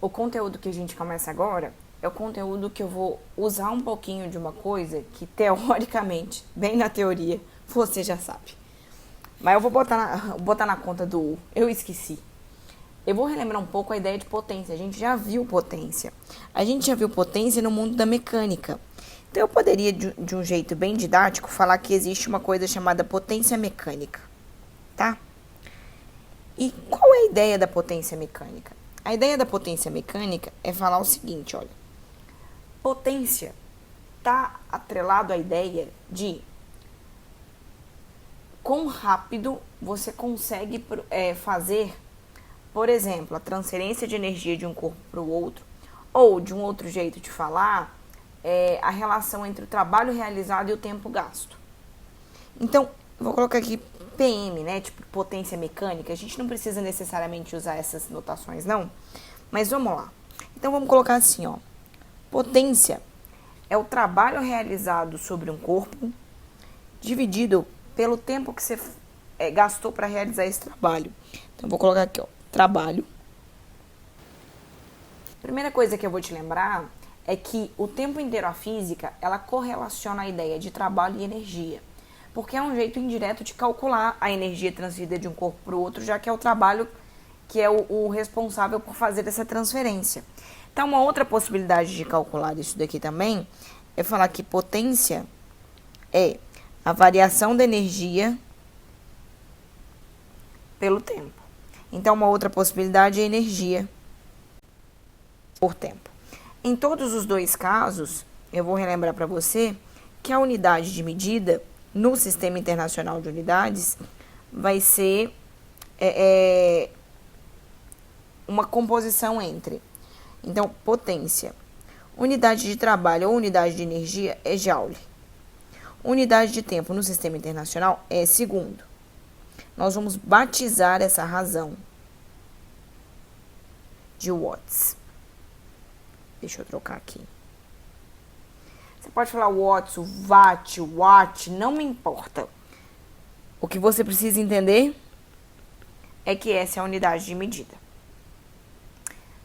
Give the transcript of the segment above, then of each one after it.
O conteúdo que a gente começa agora é o conteúdo que eu vou usar um pouquinho de uma coisa que, teoricamente, bem na teoria, você já sabe. Mas eu vou botar na conta do eu esqueci. Eu vou relembrar um pouco a ideia de potência. A gente já viu potência. A gente já viu potência no mundo da mecânica. Então, eu poderia, de um jeito bem didático, falar que existe uma coisa chamada potência mecânica, tá? E qual é a ideia da potência mecânica? A ideia da potência mecânica é falar o seguinte, olha. Potência está atrelado à ideia de quão rápido você consegue fazer, por exemplo, a transferência de energia de um corpo para o outro, ou, de um outro jeito de falar, a relação entre o trabalho realizado e o tempo gasto. Então, vou colocar aqui PM, né? Tipo, potência mecânica. A gente não precisa necessariamente usar essas notações, não. Mas vamos lá. Então, vamos colocar assim, ó. Potência é o trabalho realizado sobre um corpo dividido pelo tempo que você gastou para realizar esse trabalho. Então, vou colocar aqui, ó. Trabalho. Primeira coisa que eu vou te lembrar é que o tempo inteiro a física, ela correlaciona a ideia de trabalho e energia. Porque é um jeito indireto de calcular a energia transferida de um corpo para o outro, já que é o trabalho que é o responsável por fazer essa transferência. Então, uma outra possibilidade de calcular isso daqui também é falar que potência é a variação da energia pelo tempo. Então, uma outra possibilidade é energia por tempo. Em todos os dois casos, eu vou relembrar para você que a unidade de medida no Sistema Internacional de Unidades vai ser uma composição entre, então, potência, unidade de trabalho ou unidade de energia é Joule. Unidade de tempo no Sistema Internacional é segundo. Nós vamos batizar essa razão de watts. Deixa eu trocar aqui. Você pode falar watts, watt, não me importa. O que você precisa entender é que essa é a unidade de medida.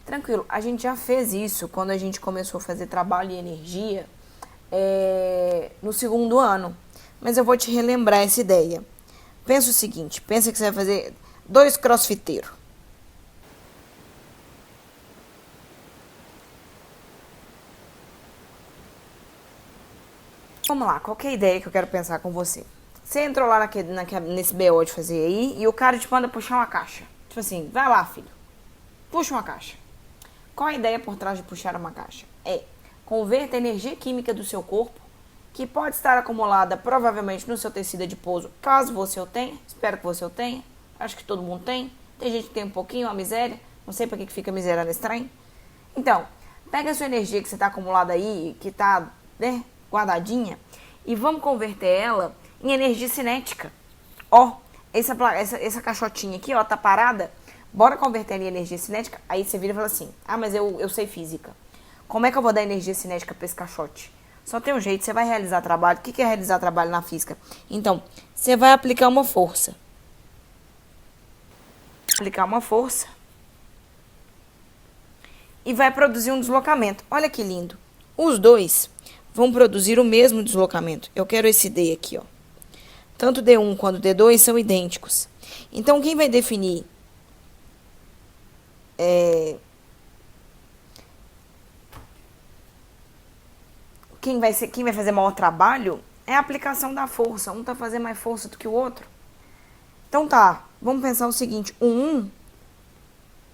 Tranquilo, a gente já fez isso quando a gente começou a fazer trabalho e energia no segundo ano. Mas eu vou te relembrar essa ideia. Pensa o seguinte, pensa que você vai fazer 2 crossfiteiros. Vamos lá, qual que é a ideia que eu quero pensar com você? Você entrou lá nesse BO de fazer aí e o cara te manda puxar uma caixa. Tipo assim, vai lá, filho, puxa uma caixa. Qual a ideia por trás de puxar uma caixa? Converta a energia química do seu corpo, que pode estar acumulada provavelmente no seu tecido adiposo, caso você o tenha, espero que você o tenha, acho que todo mundo tem gente que tem um pouquinho, uma miséria, não sei pra que fica miséria nesse trem. Então, pega a sua energia que você está acumulada aí, que está, né, guardadinha, e vamos converter ela em energia cinética. Ó, essa caixotinha aqui, ó, tá parada, bora converter ela em energia cinética. Aí você vira e fala assim, mas eu sei física. Como é que eu vou dar energia cinética para esse caixote? Só tem um jeito, você vai realizar trabalho. O que é realizar trabalho na física? Então, você vai aplicar uma força. Aplicar uma força. E vai produzir um deslocamento. Olha que lindo. Os dois vão produzir o mesmo deslocamento. Eu quero esse D aqui, ó. Tanto D1 quanto D2 são idênticos. Então, quem vai definir quem vai fazer maior trabalho é a aplicação da força. Um tá fazendo mais força do que o outro. Então tá, vamos pensar o seguinte. O 1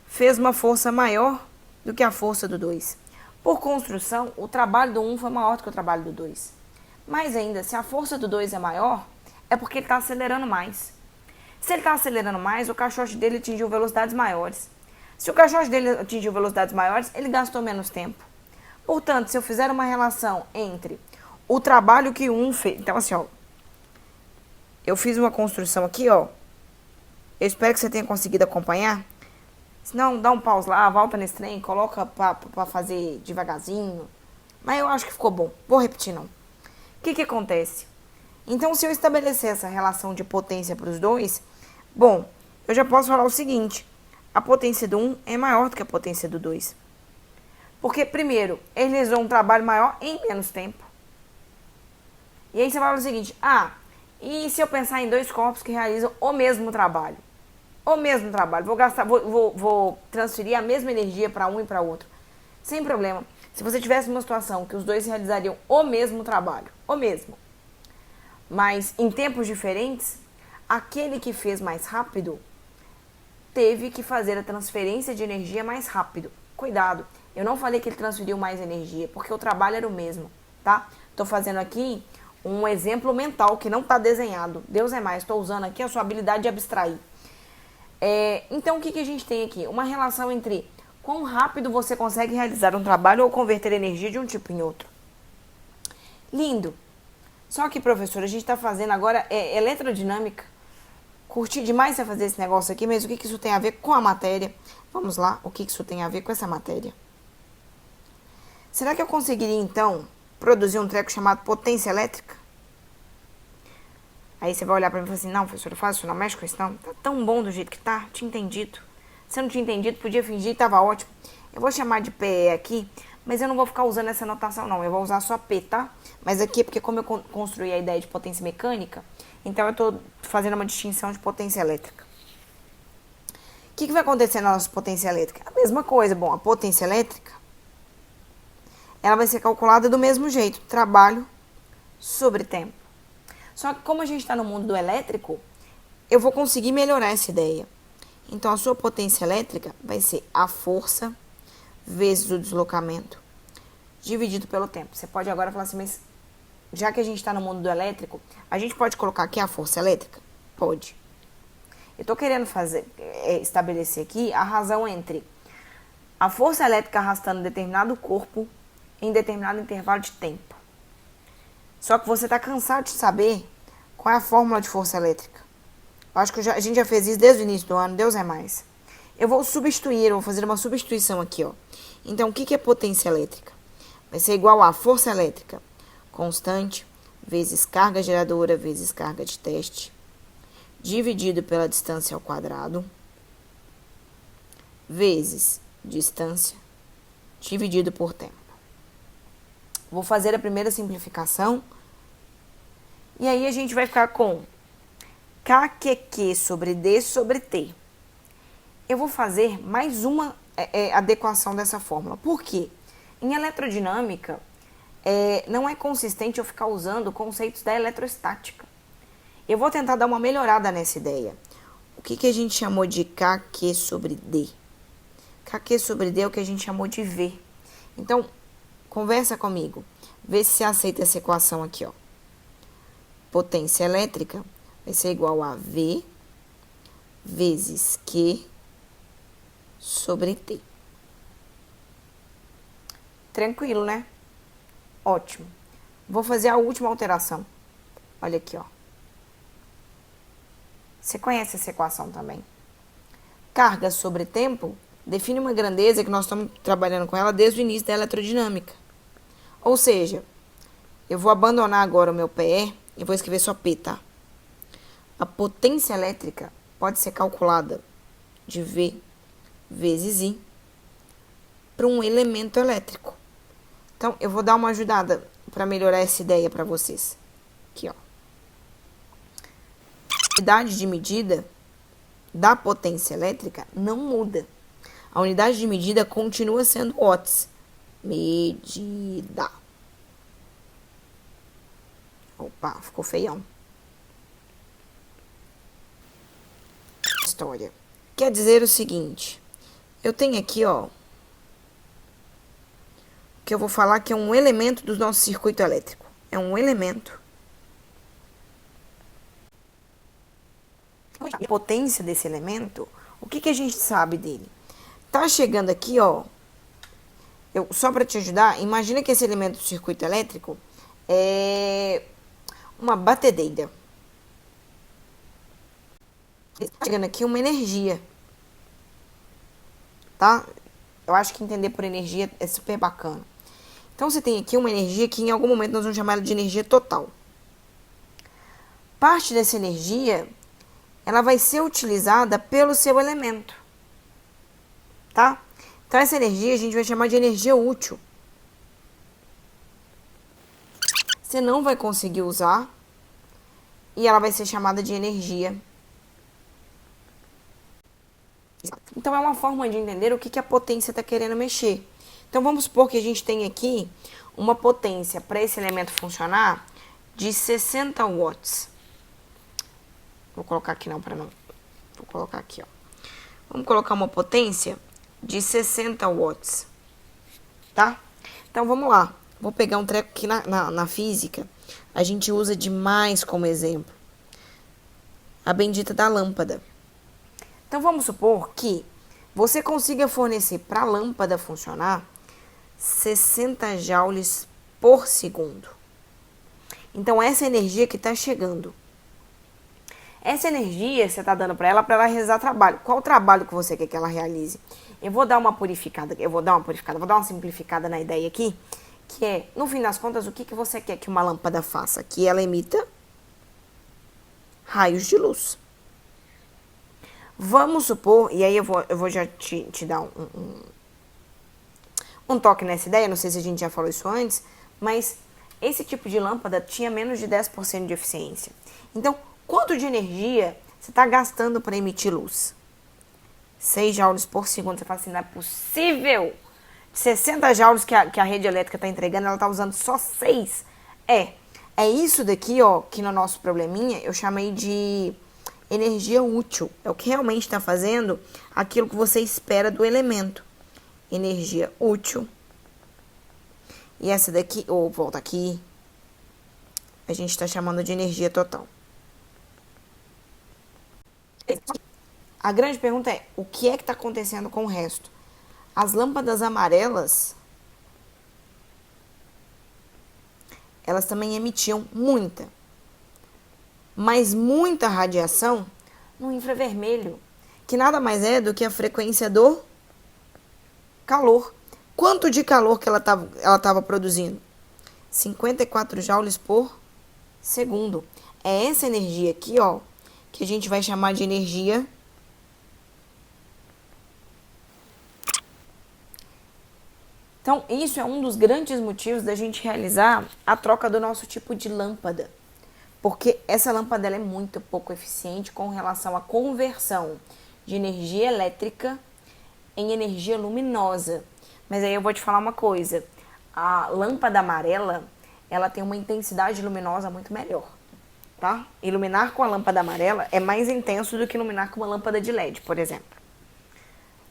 fez uma força maior do que a força do 2. Por construção, o trabalho do 1 foi maior do que o trabalho do 2. Mas ainda, se a força do 2 é maior, é porque ele está acelerando mais. Se ele está acelerando mais, o caixote dele atingiu velocidades maiores. Se o caixote dele atingiu velocidades maiores, ele gastou menos tempo. Portanto, se eu fizer uma relação entre o trabalho que um fez... Então, assim, ó. Eu fiz uma construção aqui, ó. Eu espero que você tenha conseguido acompanhar. Se não, dá um pause lá, volta nesse trem, coloca pra fazer devagarzinho. Mas eu acho que ficou bom. Vou repetir, não. O que acontece? Então, se eu estabelecer essa relação de potência para os dois, bom, eu já posso falar o seguinte. A potência do 1 é maior do que a potência do 2. Porque, primeiro, ele realizou um trabalho maior em menos tempo. E aí você fala o seguinte, e se eu pensar em dois corpos que realizam o mesmo trabalho? O mesmo trabalho, vou transferir a mesma energia para um e para outro. Sem problema. Se você tivesse uma situação que os dois realizariam o mesmo trabalho, o mesmo, mas em tempos diferentes, aquele que fez mais rápido teve que fazer a transferência de energia mais rápido. Cuidado, eu não falei que ele transferiu mais energia, porque o trabalho era o mesmo, tá? Tô fazendo aqui um exemplo mental que não está desenhado. Deus é mais, estou usando aqui a sua habilidade de abstrair. Então, o que a gente tem aqui? Uma relação entre quão rápido você consegue realizar um trabalho ou converter energia de um tipo em outro. Lindo. Só que, professora, a gente está fazendo agora eletrodinâmica. Curti demais você fazer esse negócio aqui, mas o que isso tem a ver com a matéria? Vamos lá, o que isso tem a ver com essa matéria? Será que eu conseguiria, então, produzir um treco chamado potência elétrica? Aí você vai olhar pra mim e falar assim, não, professora, faz isso, não mexe com isso, não. Tá tão bom do jeito que tá, tinha entendido. Se eu não tinha entendido, podia fingir, tava ótimo. Eu vou chamar de PE aqui, mas eu não vou ficar usando essa notação, não. Eu vou usar só P, tá? Mas aqui é porque como eu construí a ideia de potência mecânica, então eu tô fazendo uma distinção de potência elétrica. O que vai acontecer na nossa potência elétrica? A mesma coisa. Bom, a potência elétrica, ela vai ser calculada do mesmo jeito. Trabalho sobre tempo. Só que como a gente está no mundo do elétrico, eu vou conseguir melhorar essa ideia. Então, a sua potência elétrica vai ser a força vezes o deslocamento dividido pelo tempo. Você pode agora falar assim, mas já que a gente está no mundo do elétrico, a gente pode colocar aqui a força elétrica? Pode. Eu estou querendo estabelecer aqui a razão entre a força elétrica arrastando determinado corpo em determinado intervalo de tempo. Só que você está cansado de saber qual é a fórmula de força elétrica. Eu acho que a gente já fez isso desde o início do ano, Deus é mais. Eu vou fazer uma substituição aqui, ó. Então, o que é potência elétrica? Vai ser igual a força elétrica constante vezes carga geradora vezes carga de teste, dividido pela distância ao quadrado, vezes distância, dividido por tempo. Vou fazer a primeira simplificação. E aí a gente vai ficar com KQQ sobre D sobre T. Eu vou fazer mais uma adequação dessa fórmula. Por quê? Em eletrodinâmica, não é consistente eu ficar usando conceitos da eletrostática. Eu vou tentar dar uma melhorada nessa ideia. O que a gente chamou de KQ sobre D? KQ sobre D é o que a gente chamou de V. Então, conversa comigo. Vê se você aceita essa equação aqui, ó. Potência elétrica vai ser igual a V vezes Q sobre T. Tranquilo, né? Ótimo. Vou fazer a última alteração. Olha aqui, ó. Você conhece essa equação também. Carga sobre tempo define uma grandeza que nós estamos trabalhando com ela desde o início da eletrodinâmica. Ou seja, eu vou abandonar agora o meu PE e vou escrever só P, tá? A potência elétrica pode ser calculada de V vezes I para um elemento elétrico. Então, eu vou dar uma ajudada para melhorar essa ideia para vocês. Aqui, ó. A unidade de medida da potência elétrica não muda. A unidade de medida continua sendo watts. Medida. Opa, ficou feião. História. Quer dizer o seguinte. Eu tenho aqui, ó, que eu vou falar que é um elemento do nosso circuito elétrico. É um elemento. A potência desse elemento, o que a gente sabe dele? Tá chegando aqui, ó. Só para te ajudar, imagina que esse elemento do circuito elétrico é uma batedeira. Tá chegando aqui uma energia. Tá? Eu acho que entender por energia é super bacana. Então, você tem aqui uma energia que em algum momento nós vamos chamar ela de energia total. Parte dessa energia, ela vai ser utilizada pelo seu elemento. Tá? Então, essa energia a gente vai chamar de energia útil. Você não vai conseguir usar e ela vai ser chamada de energia. Então, é uma forma de entender o que a potência está querendo mexer. Então, vamos supor que a gente tem aqui uma potência para esse elemento funcionar de 60 watts. Vou colocar aqui não, para não. Vou colocar aqui, ó. Vamos colocar uma potência de 60 watts. Tá? Então, vamos lá. Vou pegar um treco que na física a gente usa demais como exemplo. A bendita da lâmpada. Então, vamos supor que você consiga fornecer para a lâmpada funcionar 60 joules por segundo. Então, essa energia que está chegando. Essa energia você está dando para ela realizar trabalho. Qual o trabalho que você quer que ela realize? Eu vou dar uma purificada, vou dar uma simplificada na ideia aqui, que é, no fim das contas, o que você quer que uma lâmpada faça? Que ela emita raios de luz. Vamos supor, e aí eu vou já te dar um toque nessa ideia, não sei se a gente já falou isso antes, mas esse tipo de lâmpada tinha menos de 10% de eficiência. Então, quanto de energia você está gastando para emitir luz? 6 joules por segundo. Você fala assim, não é possível. 60 joules que a rede elétrica está entregando, ela está usando só 6. É isso daqui, ó, que no nosso probleminha eu chamei de energia útil. É o que realmente está fazendo aquilo que você espera do elemento. Energia útil. E essa daqui, volta aqui, a gente está chamando de energia total. A grande pergunta é, o que é que está acontecendo com o resto? As lâmpadas amarelas, elas também emitiam muita, mas muita radiação no infravermelho, que nada mais é do que a frequência do calor. Quanto de calor que ela estava produzindo? 54 joules por segundo. É essa energia aqui, ó, que a gente vai chamar de energia Então, isso é um dos grandes motivos da gente realizar a troca do nosso tipo de lâmpada. Porque essa lâmpada ela é muito pouco eficiente com relação à conversão de energia elétrica em energia luminosa. Mas aí eu vou te falar uma coisa. A lâmpada amarela, ela tem uma intensidade luminosa muito melhor, tá? Iluminar com a lâmpada amarela é mais intenso do que iluminar com uma lâmpada de LED, por exemplo.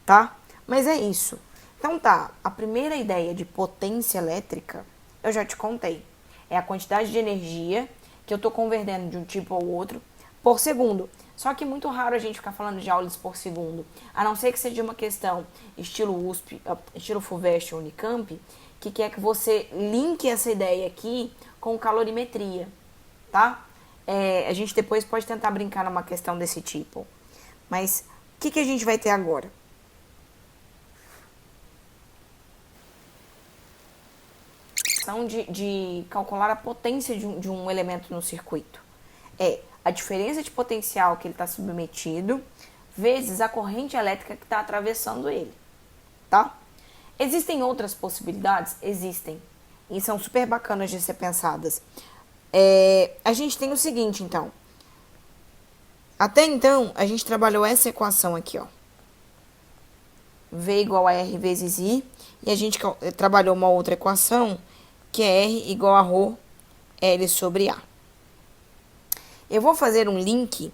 Tá? Mas é isso. Então tá, a primeira ideia de potência elétrica, eu já te contei. É a quantidade de energia que eu tô convertendo de um tipo ao outro por segundo. Só que é muito raro a gente ficar falando de joules por segundo. A não ser que seja uma questão estilo USP, estilo FUVEST ou Unicamp, que quer que você linke essa ideia aqui com calorimetria, tá? A gente depois pode tentar brincar numa questão desse tipo. Mas o que a gente vai ter agora? De calcular a potência de um elemento no circuito. É a diferença de potencial que ele está submetido vezes a corrente elétrica que está atravessando ele, tá? Existem outras possibilidades? Existem. E são super bacanas de ser pensadas. A gente tem o seguinte, então. Até então, a gente trabalhou essa equação aqui, ó. V igual a R vezes I. E a gente trabalhou uma outra equação que é R igual a ρ L sobre A. Eu vou fazer um link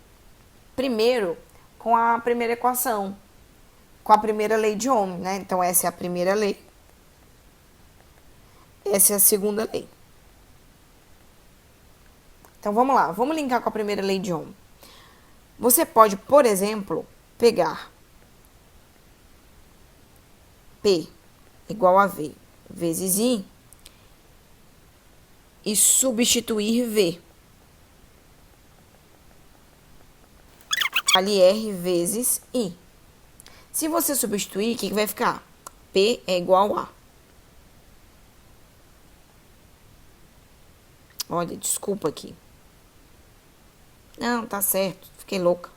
primeiro com a primeira equação, com a primeira lei de Ohm, né? Então, essa é a primeira lei. Essa é a segunda lei. Então, vamos lá. Vamos linkar com a primeira lei de Ohm. Você pode, por exemplo, pegar P igual a V vezes I e substituir V. Ali R vezes I. Se você substituir, o que vai ficar? P é igual a. Olha, desculpa aqui. Não, tá certo. Fiquei louca.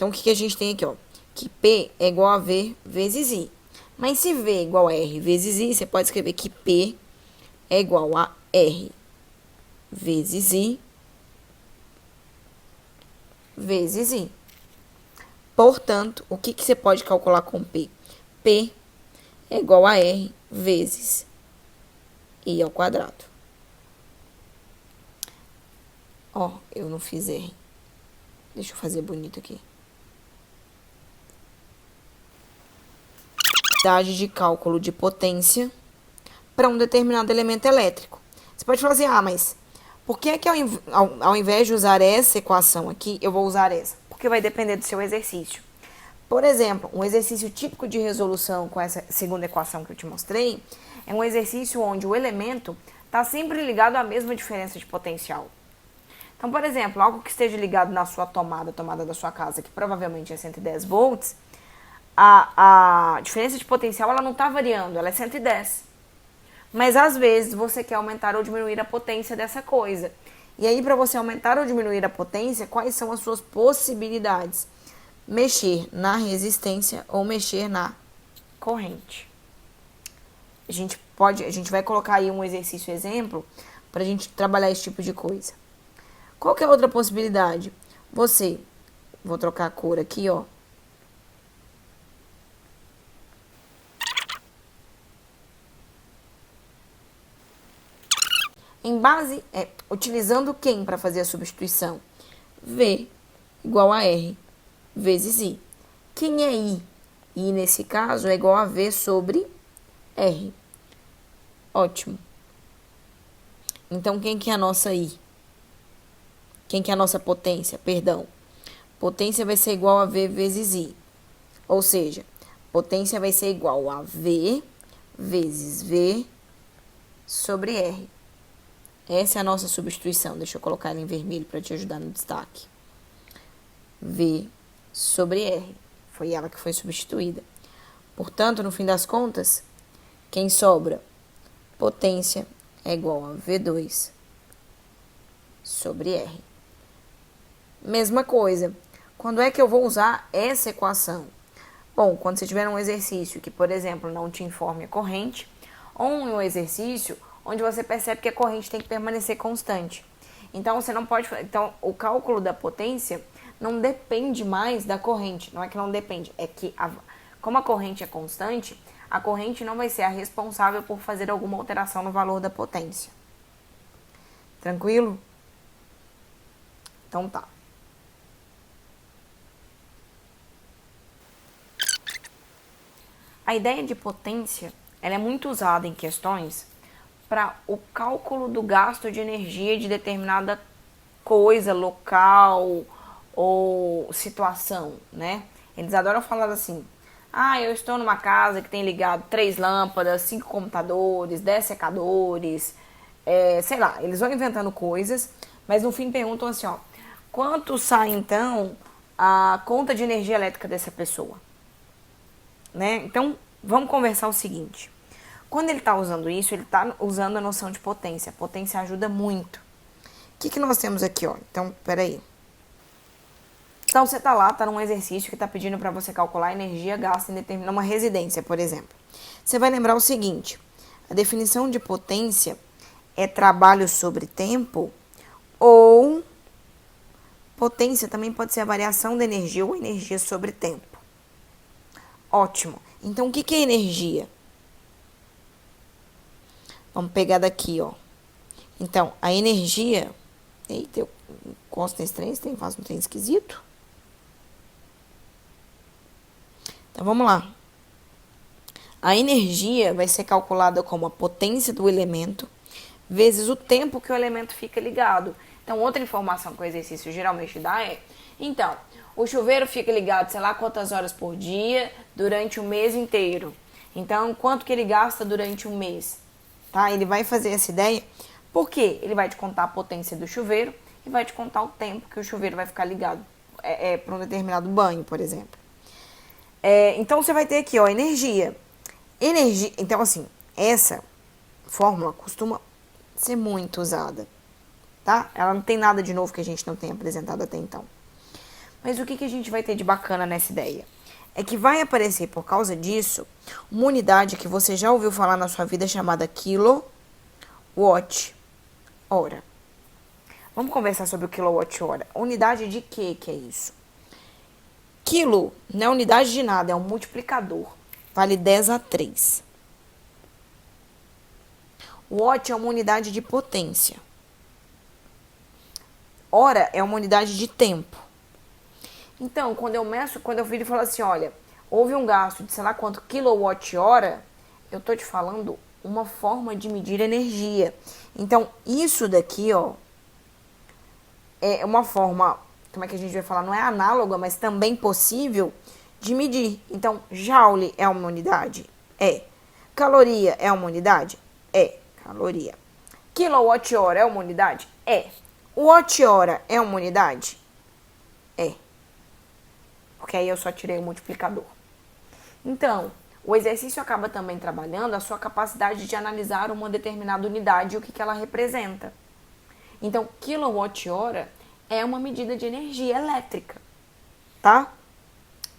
Então, o que a gente tem aqui, ó? Que P é igual a V vezes I. Mas se V é igual a R vezes I, você pode escrever que P é igual a R vezes I vezes I. Portanto, o que você pode calcular com P? P é igual a R vezes I ao quadrado. Ó, eu não fiz R. Deixa eu fazer bonito aqui. Unidade de cálculo de potência para um determinado elemento elétrico. Você pode falar assim, mas por que ao invés de usar essa equação aqui, eu vou usar essa? Porque vai depender do seu exercício. Por exemplo, um exercício típico de resolução com essa segunda equação que eu te mostrei, é um exercício onde o elemento está sempre ligado à mesma diferença de potencial. Então, por exemplo, algo que esteja ligado na sua tomada da sua casa, que provavelmente é 110 volts, a diferença de potencial ela não está variando, ela é 110. Mas às vezes você quer aumentar ou diminuir a potência dessa coisa. E aí, para você aumentar ou diminuir a potência, quais são as suas possibilidades? Mexer na resistência ou mexer na corrente. A gente vai colocar aí um exercício exemplo para a gente trabalhar esse tipo de coisa. Qual que é a outra possibilidade? Vou trocar a cor aqui, ó. Utilizando quem para fazer a substituição? V igual a R vezes I. Quem é I? I, nesse caso, é igual a V sobre R. Ótimo. Então, quem que é a nossa I? Quem que é a nossa potência? Perdão. Potência vai ser igual a V vezes I. Ou seja, potência vai ser igual a V vezes V sobre R. Essa é a nossa substituição. Deixa eu colocar ela em vermelho para te ajudar no destaque. V sobre R. Foi ela que foi substituída. Portanto, no fim das contas, quem sobra? Potência é igual a V2 sobre R. Mesma coisa. Quando é que eu vou usar essa equação? Bom, quando você tiver um exercício que, por exemplo, não te informe a corrente, ou um exercício onde você percebe que a corrente tem que permanecer constante. Então, você não pode... Então, o cálculo da potência não depende mais da corrente. Não é que não depende, é que como a corrente é constante, a corrente não vai ser a responsável por fazer alguma alteração no valor da potência. Tranquilo? Então tá. A ideia de potência, ela é muito usada em questões para o cálculo do gasto de energia de determinada coisa, local ou situação, né? Eles adoram falar assim, eu estou numa casa que tem ligado 3 lâmpadas, 5 computadores, 10 secadores, sei lá, eles vão inventando coisas, mas no fim perguntam assim, quanto sai então a conta de energia elétrica dessa pessoa? Né? Então, vamos conversar o seguinte. Quando ele está usando isso, ele está usando a noção de potência. A potência ajuda muito. O que nós temos aqui, ó? Então, peraí. Então, você está lá, está num exercício que está pedindo para você calcular a energia gasta em determinada uma residência, por exemplo. Você vai lembrar o seguinte. A definição de potência é trabalho sobre tempo ou potência também pode ser a variação da energia ou energia sobre tempo. Ótimo. Então, o que é energia? Vamos pegar daqui, ó. Então, a energia... Eita, eu encosto nesse trem, faz um trem esquisito. Então, vamos lá. A energia vai ser calculada como a potência do elemento vezes o tempo que o elemento fica ligado. Então, outra informação que o exercício geralmente dá é... Então, o chuveiro fica ligado, sei lá, quantas horas por dia durante o mês inteiro. Então, quanto que ele gasta durante um mês? Tá? Ele vai fazer essa ideia. Por quê? Ele vai te contar a potência do chuveiro e vai te contar o tempo que o chuveiro vai ficar ligado para um determinado banho, por exemplo. Então, você vai ter aqui, ó, energia. Então, assim, essa fórmula costuma ser muito usada, tá? Ela não tem nada de novo que a gente não tenha apresentado até então. Mas o que a gente vai ter de bacana nessa ideia? É que vai aparecer, por causa disso, uma unidade que você já ouviu falar na sua vida chamada kilowatt hora. Vamos conversar sobre o kilowatt hora. Unidade de quê que é isso? Quilo não é unidade de nada, é um multiplicador. Vale 10 a 3. Watt é uma unidade de potência. Hora é uma unidade de tempo. Então, quando eu viro e falo assim, olha, houve um gasto de sei lá quanto quilowatt-hora, eu tô te falando uma forma de medir energia. Então, isso daqui, ó, é uma forma, como é que a gente vai falar? Não é análoga, mas também possível de medir. Então, joule é uma unidade? É. Caloria é uma unidade? É. Caloria. Quilowatt-hora é uma unidade? É. Watt-hora é uma unidade? É. Porque aí eu só tirei o multiplicador. Então, o exercício acaba também trabalhando a sua capacidade de analisar uma determinada unidade e o que ela representa. Então, quilowatt-hora é uma medida de energia elétrica, tá?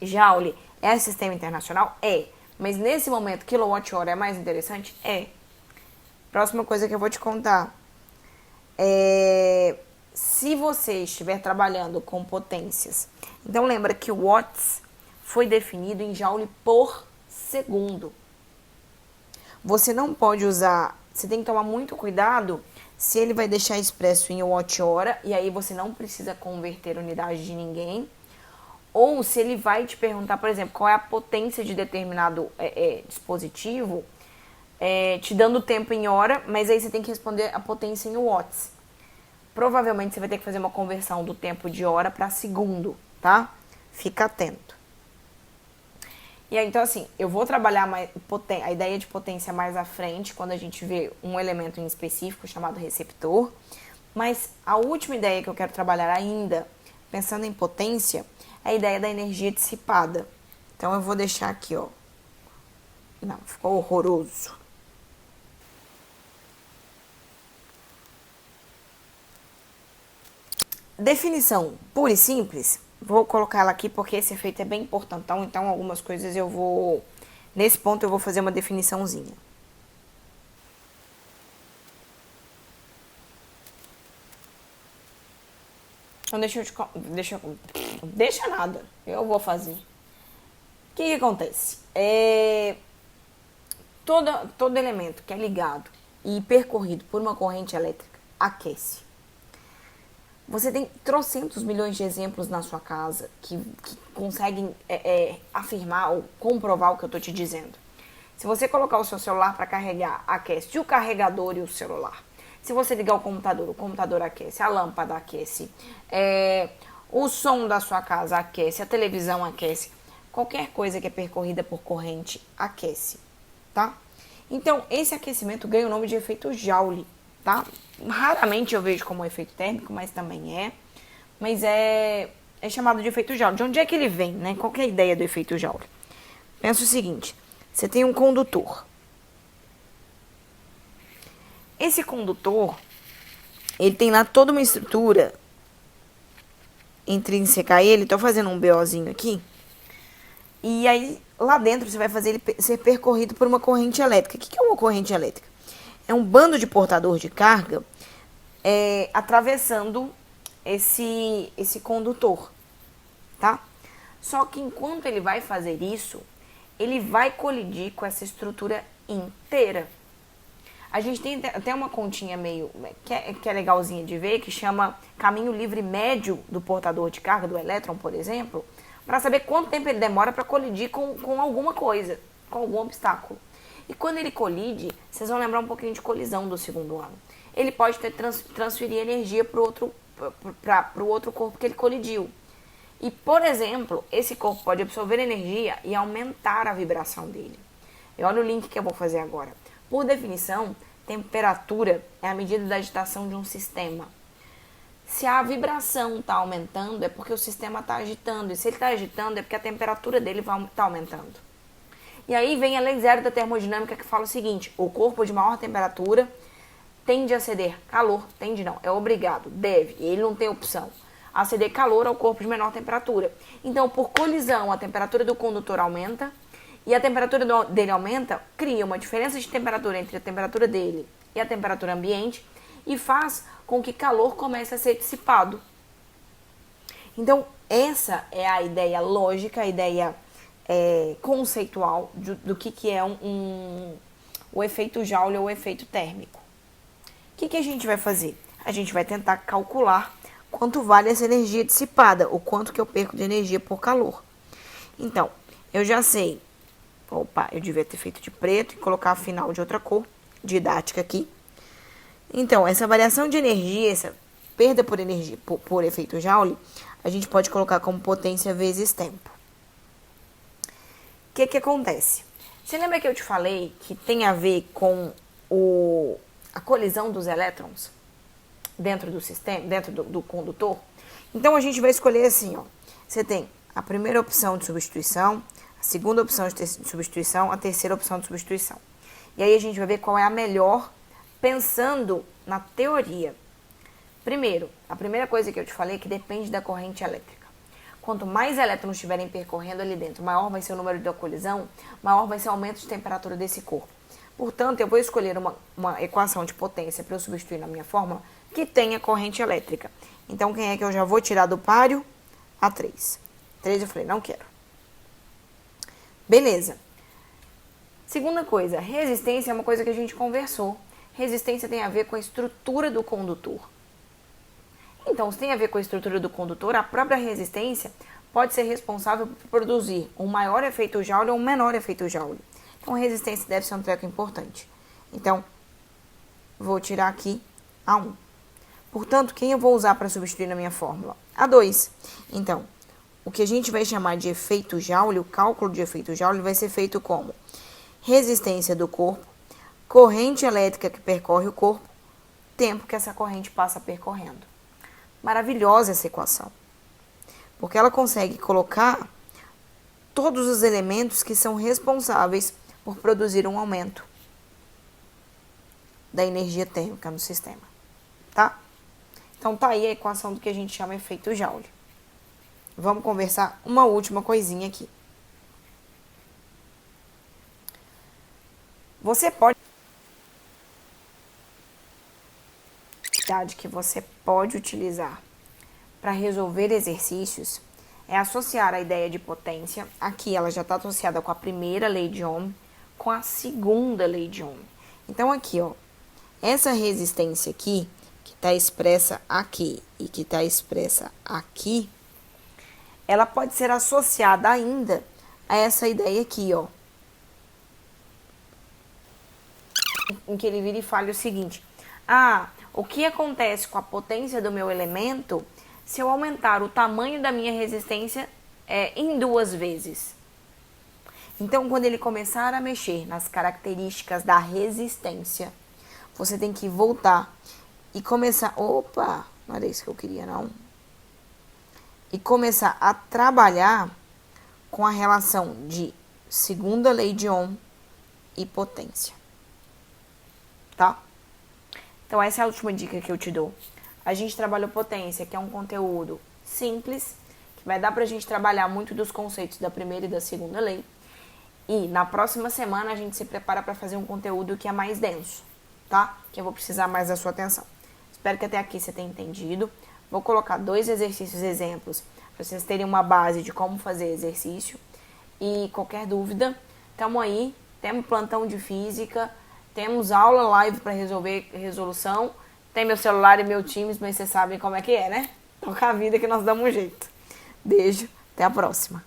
Joule é sistema internacional? É. Mas nesse momento, quilowatt-hora é mais interessante? É. Próxima coisa que eu vou te contar. Se você estiver trabalhando com potências, então lembra que o watts foi definido em joule por segundo. Você não pode usar, você tem que tomar muito cuidado se ele vai deixar expresso em watt-hora, e aí você não precisa converter unidade de ninguém, ou se ele vai te perguntar, por exemplo, qual é a potência de determinado dispositivo, te dando tempo em hora, mas aí você tem que responder a potência em watts. Provavelmente você vai ter que fazer uma conversão do tempo de hora para segundo, tá? Fica atento. E aí, então assim, eu vou trabalhar a ideia de potência mais à frente, quando a gente vê um elemento em específico chamado receptor. Mas a última ideia que eu quero trabalhar ainda, pensando em potência, é a ideia da energia dissipada. Então eu vou deixar aqui, ó. Não, ficou horroroso. Definição pura e simples, vou colocar ela aqui porque esse efeito é bem importantão, então algumas coisas eu vou, nesse ponto eu vou fazer uma definiçãozinha. Então deixa nada, eu vou fazer. O que acontece? Todo elemento que é ligado e percorrido por uma corrente elétrica aquece. Você tem trocentos milhões de exemplos na sua casa que conseguem afirmar ou comprovar o que eu estou te dizendo. Se você colocar o seu celular para carregar, aquece o carregador e o celular. Se você ligar o computador aquece, a lâmpada aquece, o som da sua casa aquece, a televisão aquece. Qualquer coisa que é percorrida por corrente aquece, tá? Então, esse aquecimento ganha o nome de efeito Joule, tá? Raramente eu vejo como efeito térmico, mas também é. Mas é chamado de efeito Joule. De onde é que ele vem, né? Qual que é a ideia do efeito Joule? Pensa o seguinte, você tem um condutor. Esse condutor, ele tem lá toda uma estrutura intrínseca a ele. Tô fazendo um BOzinho aqui. E aí, lá dentro, você vai fazer ele ser percorrido por uma corrente elétrica. O que é uma corrente elétrica? É um bando de portador de carga atravessando esse condutor, tá? Só que enquanto ele vai fazer isso, ele vai colidir com essa estrutura inteira. A gente tem até uma continha meio que é legalzinha de ver, que chama caminho livre médio do portador de carga, do elétron, por exemplo, para saber quanto tempo ele demora para colidir com alguma coisa, com algum obstáculo. E quando ele colide, vocês vão lembrar um pouquinho de colisão do segundo ano. Ele pode transferir energia para o outro corpo que ele colidiu. E, por exemplo, esse corpo pode absorver energia e aumentar a vibração dele. E olha o link que eu vou fazer agora. Por definição, temperatura é a medida da agitação de um sistema. Se a vibração está aumentando, é porque o sistema está agitando. E se ele está agitando, é porque a temperatura dele vai estar aumentando. E aí vem a lei zero da termodinâmica que fala o seguinte: o corpo de maior temperatura tende a ceder calor, tende não, é obrigado, deve, ele não tem opção, a ceder calor ao corpo de menor temperatura. Então, por colisão, a temperatura do condutor aumenta e a temperatura dele aumenta, cria uma diferença de temperatura entre a temperatura dele e a temperatura ambiente e faz com que calor comece a ser dissipado. Então, essa é a ideia lógica, a ideia conceitual do que é o efeito Joule ou o efeito térmico. O que a gente vai fazer? A gente vai tentar calcular quanto vale essa energia dissipada, o quanto que eu perco de energia por calor. Então, eu já sei. Opa, eu devia ter feito de preto e colocar a final de outra cor, didática aqui. Então, essa variação de energia, essa perda por energia por efeito Joule, a gente pode colocar como potência vezes tempo. O que acontece? Você lembra que eu te falei que tem a ver com a colisão dos elétrons dentro do sistema, dentro do condutor? Então, a gente vai escolher assim, ó. Você tem a primeira opção de substituição, a segunda opção de substituição, a terceira opção de substituição. E aí a gente vai ver qual é a melhor pensando na teoria. Primeiro, a primeira coisa que eu te falei é que depende da corrente elétrica. Quanto mais elétrons estiverem percorrendo ali dentro, maior vai ser o número da colisão, maior vai ser o aumento de temperatura desse corpo. Portanto, eu vou escolher uma equação de potência para eu substituir na minha fórmula que tenha corrente elétrica. Então, quem é que eu já vou tirar do páreo? A 3. 3 eu falei, não quero. Beleza. Segunda coisa, resistência é uma coisa que a gente conversou. Resistência tem a ver com a estrutura do condutor. Então, se tem a ver com a estrutura do condutor, a própria resistência pode ser responsável por produzir um maior efeito Joule ou um menor efeito Joule. Então, resistência deve ser um treco importante. Então, vou tirar aqui a 1. Portanto, quem eu vou usar para substituir na minha fórmula? A 2. Então, o que a gente vai chamar de efeito Joule, o cálculo de efeito Joule, vai ser feito como resistência do corpo, corrente elétrica que percorre o corpo, tempo que essa corrente passa percorrendo. Maravilhosa essa equação, porque ela consegue colocar todos os elementos que são responsáveis por produzir um aumento da energia térmica no sistema, tá? Então tá aí a equação do que a gente chama efeito Joule. Vamos conversar uma última coisinha aqui. Você pode que você pode utilizar para resolver exercícios é associar a ideia de potência. Aqui ela já está associada com a primeira lei de Ohm, com a segunda lei de Ohm. Então aqui, ó, essa resistência aqui, que está expressa aqui e que está expressa aqui, ela pode ser associada ainda a essa ideia aqui, ó, em que ele vira e fala o seguinte: o que acontece com a potência do meu elemento se eu aumentar o tamanho da minha resistência em 2 vezes? Então, quando ele começar a mexer nas características da resistência, você tem que voltar e começar... Opa, não era isso que eu queria, não. E começar a trabalhar com a relação de segunda lei de Ohm e potência. Tá? Então, essa é a última dica que eu te dou. A gente trabalhou potência, que é um conteúdo simples, que vai dar pra gente trabalhar muito dos conceitos da primeira e da segunda lei. E na próxima semana a gente se prepara para fazer um conteúdo que é mais denso, tá? Que eu vou precisar mais da sua atenção. Espero que até aqui você tenha entendido. Vou colocar 2 exercícios exemplos para vocês terem uma base de como fazer exercício. E qualquer dúvida, tamo aí. Temos plantão de física. Temos aula live para resolver resolução. Tem meu celular e meu Teams, mas vocês sabem como é que é, né? Toca a vida que nós damos um jeito. Beijo, até a próxima.